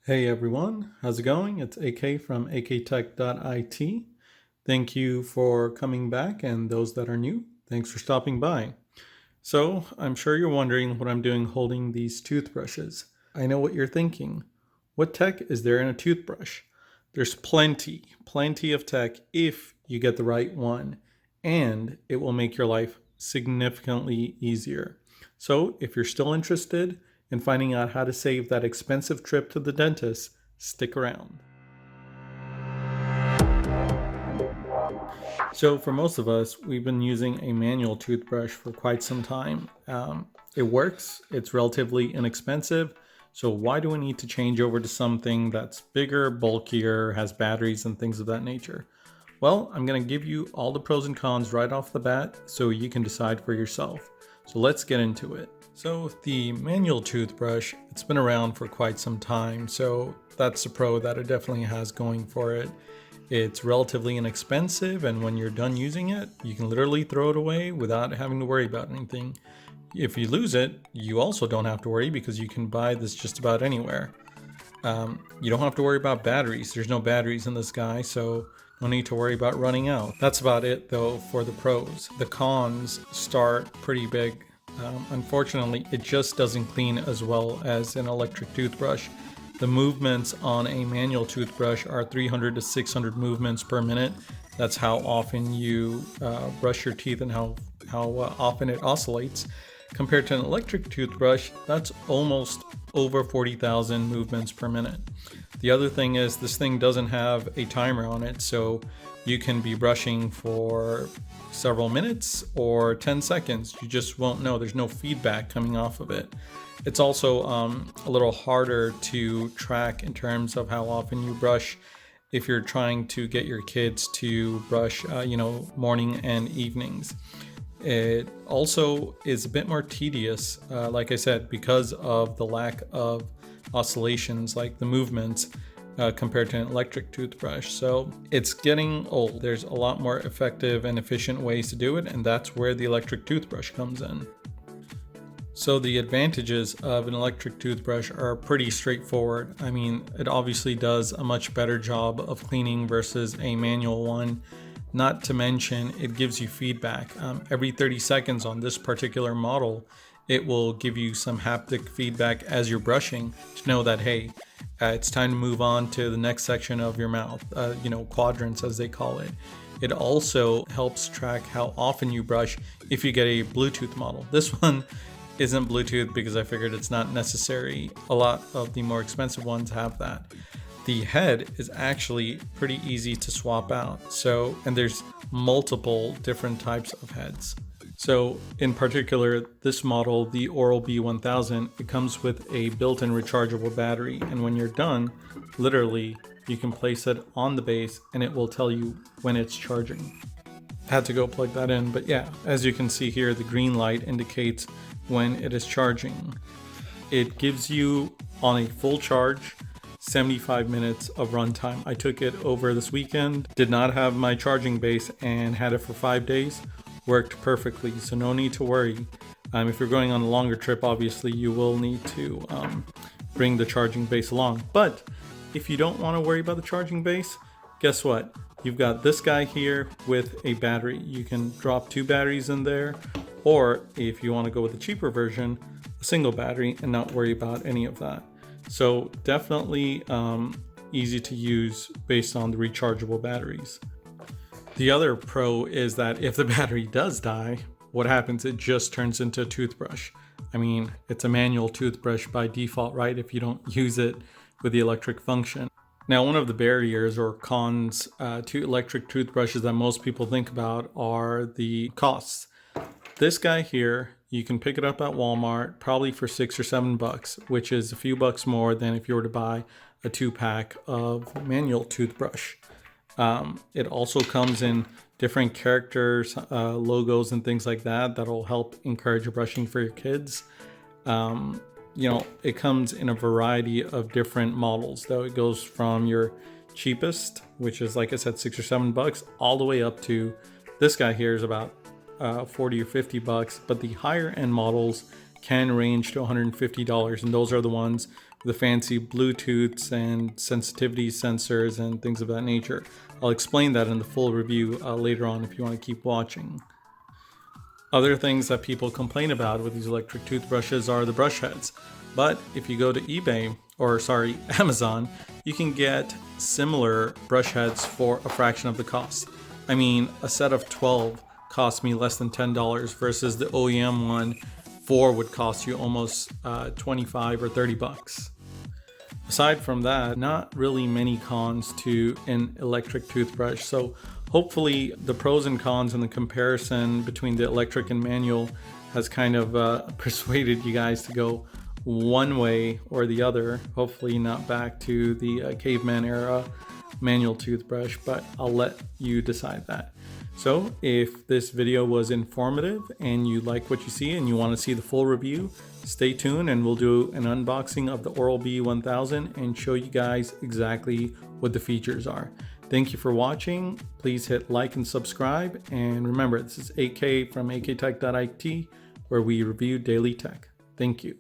Hey everyone, how's it going? It's AK from AKTech.it. Thank you for coming back, and those that are new, thanks for stopping by. So, I'm sure you're wondering what I'm doing holding these toothbrushes. I know what you're thinking. What tech is there in a toothbrush? There's plenty of tech if you get the right one, and it will make your life significantly easier. So, if you're still interested in finding out how to save that expensive trip to the dentist, stick around. So, for most of us, we've been using a manual toothbrush for quite some time. It works, it's relatively inexpensive. So, why do we need to change over to something that's bigger, bulkier, has batteries, and things of that nature? Well, I'm going to give you all the pros and cons right off the bat so you can decide for yourself. So, let's get into it. So, the manual toothbrush, it's been around for quite some time. So, that's the pro that it definitely has going for it. It's relatively inexpensive, and when you're done using it, you can literally throw it away without having to worry about anything. If you lose it, you also don't have to worry because you can buy this just about anywhere. You don't have to worry about batteries. There's no batteries in this guy, so no need to worry about running out. That's about it, though, for the pros. The cons start pretty big. Unfortunately, it just doesn't clean as well as an electric toothbrush. The movements on a manual toothbrush are 300 to 600 movements per minute. That's how often you brush your teeth and how often it oscillates. Compared to an electric toothbrush, that's almost over 40,000 movements per minute. The other thing is this thing doesn't have a timer on it, so you can be brushing for several minutes or 10 seconds. You just won't know. There's no feedback coming off of it. It's also a little harder to track in terms of how often you brush if you're trying to get your kids to brush, morning and evenings. It also is a bit more tedious, like I said, because of the lack of oscillations, like the movements, compared to an electric toothbrush. So it's getting old. There's a lot more effective and efficient ways to do it, and that's where the electric toothbrush comes in. So the advantages of an electric toothbrush are pretty straightforward. I mean, it obviously does a much better job of cleaning versus a manual one. Not to mention, it gives you feedback. Every 30 seconds on this particular model, it will give you some haptic feedback as you're brushing to know that, hey, it's time to move on to the next section of your mouth, quadrants as they call it. It also helps track how often you brush if you get a Bluetooth model. This one isn't Bluetooth because I figured it's not necessary. A lot of the more expensive ones have that. The head is actually pretty easy to swap out. And there's multiple different types of heads. So in particular, this model, the Oral-B 1000, it comes with a built-in rechargeable battery. And when you're done, literally, you can place it on the base and it will tell you when it's charging. Had to go plug that in, but yeah, as you can see here, the green light indicates when it is charging. It gives you, on a full charge, 75 minutes of runtime. I took it over this weekend, did not have my charging base, and had it for 5 days. Worked perfectly, so no need to worry. If you're going on a longer trip, obviously you will need to bring the charging base along. But if you don't want to worry about the charging base, guess what? You've got this guy here with a battery. You can drop 2 batteries in there, or if you want to go with the cheaper version, a single battery and not worry about any of that. So definitely easy to use based on the rechargeable batteries. The other pro is that if the battery does die, what happens? It just turns into a toothbrush. I mean, it's a manual toothbrush by default, right? If you don't use it with the electric function. Now, one of the barriers or cons to electric toothbrushes that most people think about are the costs. This guy here, you can pick it up at Walmart probably for $6 or $7, which is a few bucks more than if you were to buy a 2-pack of manual toothbrush. It also comes in different characters, logos, and things like that that'll help encourage brushing for your kids. It comes in a variety of different models, though. It goes from your cheapest, which is, like I said, $6 or $7, all the way up to this guy here is about $40 or $50, but the higher end models can range to $150, and those are the ones the fancy Bluetooths and sensitivity sensors and things of that nature. I'll explain that in the full review later on if you want to keep watching. Other things that people complain about with these electric toothbrushes are the brush heads. But if you go to Amazon, you can get similar brush heads for a fraction of the cost. I mean, a set of 12 cost me less than $10 versus the OEM one, 4 would cost you almost 25 or 30 bucks. Aside from that, not really many cons to an electric toothbrush. So hopefully the pros and cons and the comparison between the electric and manual has kind of persuaded you guys to go one way or the other. Hopefully not back to the caveman era manual toothbrush, but I'll let you decide that. So if this video was informative and you like what you see and you want to see the full review, stay tuned and we'll do an unboxing of the Oral-B 1000 and show you guys exactly what the features are. Thank you for watching. Please hit like and subscribe. And remember, this is AK from AKTech.it, where we review daily tech. Thank you.